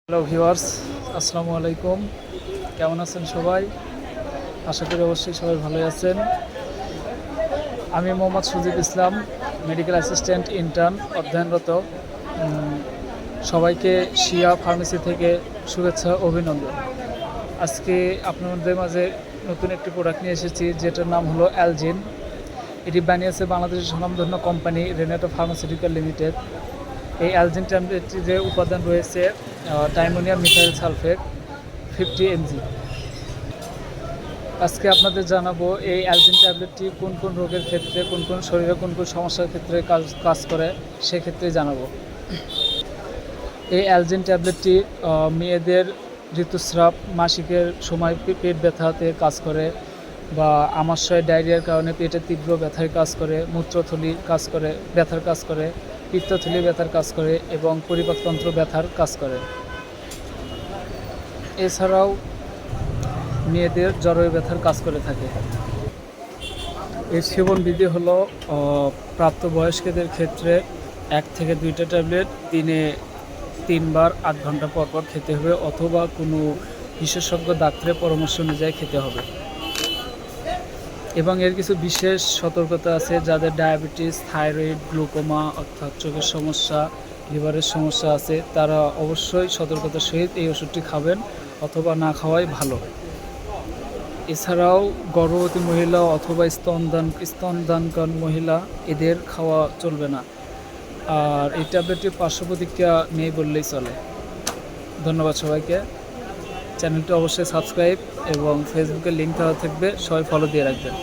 Hello viewers, আসসালামু আলাইকুম। কেমন আছেন সবাই? আশা করি অবশ্যই সবাই ভালোই আছেন। আমি মোহাম্মদ সুজিব ইসলাম, মেডিকেল অ্যাসিস্ট্যান্ট ইন্টার্ন অধ্যয়নরত। সবাইকে শিয়া ফার্মেসি থেকে শুভেচ্ছা অভিনন্দন। আজকে আপনাদের মাঝে নতুন একটি প্রোডাক্ট নিয়ে এসেছি, যেটার নাম হলো অ্যালজিন। এটি বানিয়েছে বাংলাদেশের স্বনামধন্য কোম্পানি রেনেটো ফার্মাসিউটিক্যাল লিমিটেড। এই অ্যালজিন ট্যাবলেটটি যে উপাদান রয়েছে টাইমোনিয়াম মিথাইল সালফেট 50 mg। আজকে আপনাদের জানাবো এই অ্যালজিন ট্যাবলেটটি কোন কোন রোগের ক্ষেত্রে, কোন কোন শরীরে কোন কোন সমস্যার ক্ষেত্রে কাজ করে, সেক্ষেত্রে জানাবো। এই অ্যালজিন ট্যাবলেটটি মেয়েদের ঋতুস্রাব, মাসিকের সময় পেট ব্যথাতে কাজ করে, বা আমাশয় ডায়রিয়ার কারণে পেটের তীব্র ব্যথায় কাজ করে, মূত্রথলি কাজ করে ব্যথার কাজ করে, পিত্তথলি ব্যথার কাজ করে এবং পরিপাকতন্ত্র ব্যথার কাজ করে। এছাড়াও মেয়েদের জরায়ু ব্যথার কাজ করে থাকে। এর সেবন বিধি হলো প্রাপ্তবয়স্কদের ক্ষেত্রে 1 থেকে 2টা ট্যাবলেট দিনে 3 বার 8 ঘন্টা পর পর খেতে হবে, অথবা কোনো বিশেষজ্ঞ ডাক্তারের পরামর্শ অনুযায়ী খেতে হবে। এবং এর কিছু বিশেষ সতর্কতা আছে। যাদের ডায়াবেটিস, থাইরয়েড, গ্লুকোমা অর্থাৎ চোখের সমস্যা, লিভারের সমস্যা আছে, তারা অবশ্যই সতর্কতার সহিত এই ওষুধটি খাবেন, অথবা না খাওয়াই ভালো। এছাড়াও গর্ভবতী মহিলা অথবা স্তনদানকারী মহিলা, এদের খাওয়া চলবে না। আর এই ট্যাবলেটটির পার্শ্ব প্রতিক্রিয়া নেই বললেই চলে। ধন্যবাদ সবাইকে। চ্যানেলটি অবশ্যই সাবস্ক্রাইব এবং ফেসবুকের লিঙ্ক দেওয়া থাকবে, সবাই ফলো দিয়ে রাখবেন।